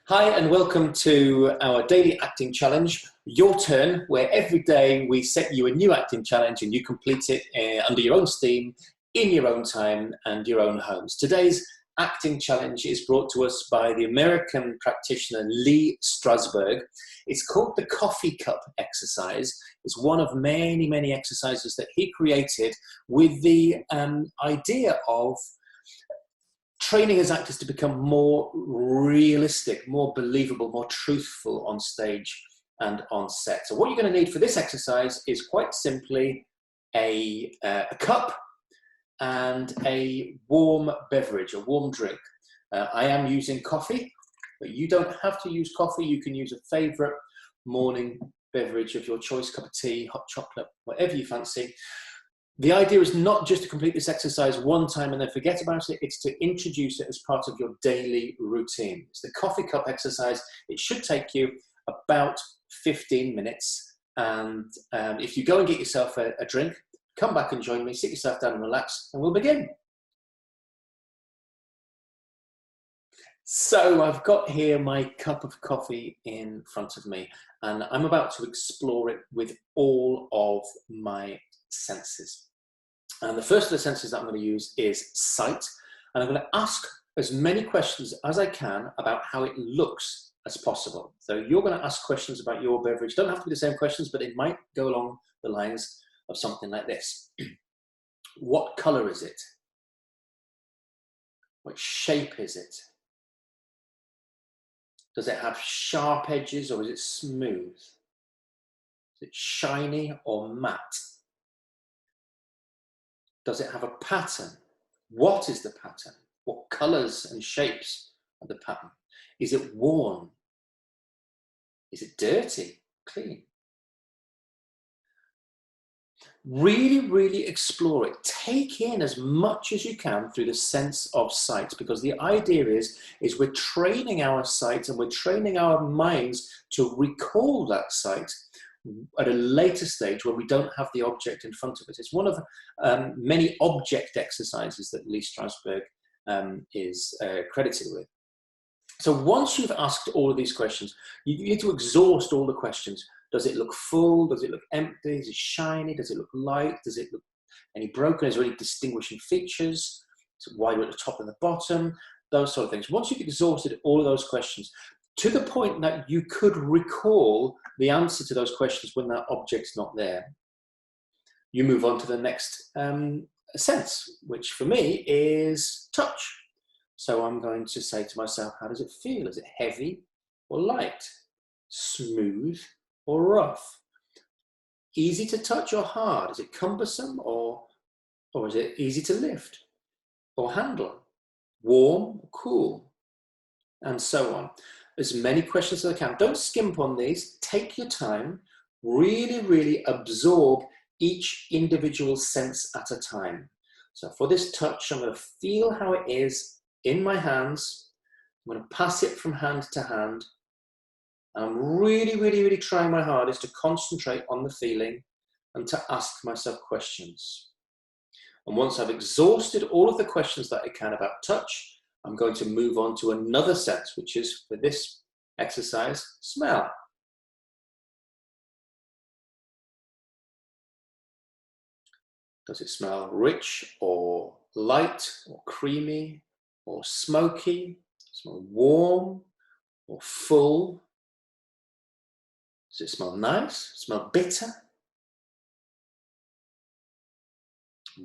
Hi and welcome to our daily acting challenge, Your Turn, where every day we set you a new acting challenge and you complete it under your own steam, in your own time and your own homes. Today's acting challenge is brought to us by the American practitioner Lee Strasberg. It's called the coffee cup exercise. It's one of many, many exercises that he created with the idea of training as actors to become more realistic, more believable, more truthful on stage and on set. So what you're going to need for this exercise is quite simply a cup and a warm beverage, a warm drink. I am using coffee, but you don't have to use coffee. You can use a favorite morning beverage of your choice, cup of tea, hot chocolate, whatever you fancy. The idea is not just to complete this exercise one time and then forget about it, it's to introduce it as part of your daily routine. It's the coffee cup exercise. It should take you about 15 minutes. And if you go and get yourself a drink, come back and join me, sit yourself down and relax, and we'll begin. So I've got here my cup of coffee in front of me, and I'm about to explore it with all of my senses. And the first of the senses that I'm going to use is sight. And I'm going to ask as many questions as I can about how it looks as possible. So you're going to ask questions about your beverage. Don't have to be the same questions, but it might go along the lines of something like this. What color is it? What shape is it? Does it have sharp edges or is it smooth? Is it shiny or matte? Does it have a pattern? What is the pattern? What colors and shapes are the pattern? Is it worn? Is it dirty? Clean? Really, really explore it. Take in as much as you can through the sense of sight, because the idea is we're training our sight and we're training our minds to recall that sight at a later stage when we don't have the object in front of us. It's one of many object exercises that Lee Strasberg is credited with. So once you've asked all of these questions, you need to exhaust all the questions. Does it look full? Does it look empty? Is it shiny? Does it look light? Does it look any broken? Is there any distinguishing features? Is it wider at the top and the bottom? Those sort of things. Once you've exhausted all of those questions, to the point that you could recall the answer to those questions when that object's not there, you move on to the next sense, which for me is touch. So I'm going to say to myself, how does it feel? Is it heavy or light? Smooth or rough? Easy to touch or hard? Is it cumbersome or is it easy to lift or handle? Warm or cool? And so on. As many questions as I can. Don't skimp on these. Take your time. Really, really absorb each individual sense at a time. So for this touch, I'm going to feel how it is in my hands. I'm going to pass it from hand to hand. And I'm really, really, really trying my hardest to concentrate on the feeling and to ask myself questions. And once I've exhausted all of the questions that I can about touch, I'm going to move on to another sense, which is, for this exercise, smell. Does it smell rich or light or creamy or smoky? Smell warm or full? Does it smell nice? Smell bitter?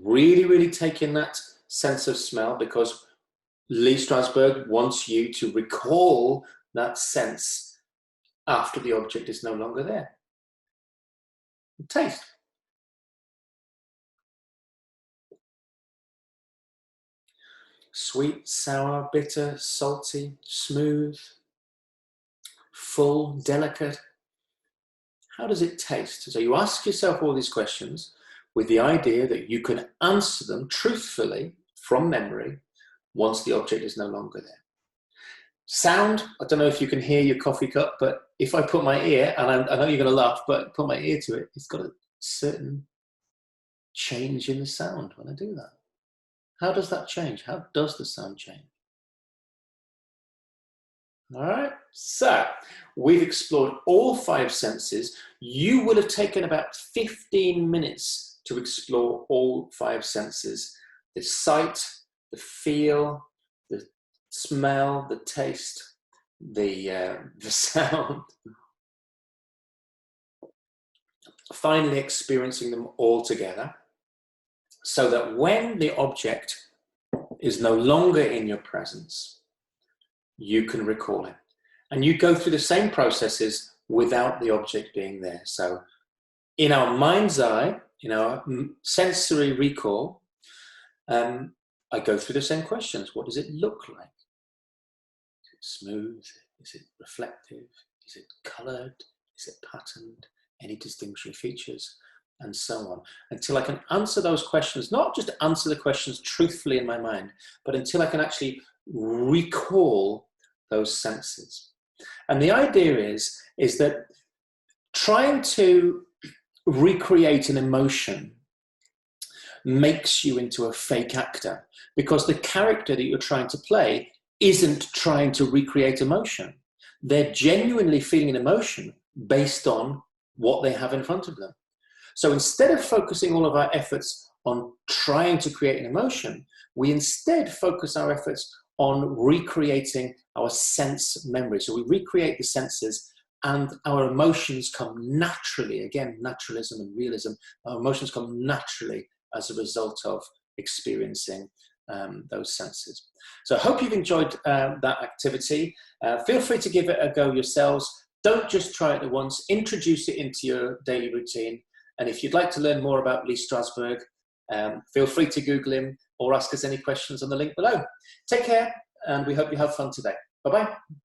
Really, really take in that sense of smell, because Lee Strasberg wants you to recall that sense after the object is no longer there. Taste. Sweet, sour, bitter, salty, smooth, full, delicate. How does it taste? So you ask yourself all these questions with the idea that you can answer them truthfully from memory once the object is no longer there. Sound, I don't know if you can hear your coffee cup, but if I put my ear, and I know you're going to laugh, but put my ear to it, it's got a certain change in the sound when I do that. How does that change? How does the sound change? All right, so we've explored all 5 senses. You will have taken about 15 minutes to explore all 5 senses: the sight, the feel, the smell, the taste, the sound. Finally experiencing them all together, so that when the object is no longer in your presence, you can recall it. And you go through the same processes without the object being there. So in our mind's eye, in our sensory recall, I go through the same questions. What does it look like? Is it smooth? Is it reflective? Is it colored? Is it patterned? Any distinguishing features? And so on. Until I can answer those questions, not just answer the questions truthfully in my mind, but until I can actually recall those senses. And the idea is that trying to recreate an emotion makes you into a fake actor, because the character that you're trying to play isn't trying to recreate emotion. They're genuinely feeling an emotion based on what they have in front of them. So instead of focusing all of our efforts on trying to create an emotion, we instead focus our efforts on recreating our sense memory. So we recreate the senses, and our emotions come naturally. Again, naturalism and realism. Our emotions come naturally as a result of experiencing those senses. So I hope you've enjoyed that activity. Feel free to give it a go yourselves. Don't just try it at once. Introduce it into your daily routine. And if you'd like to learn more about Lee Strasberg, feel free to Google him or ask us any questions on the link below. Take care, and we hope you have fun today. Bye-bye.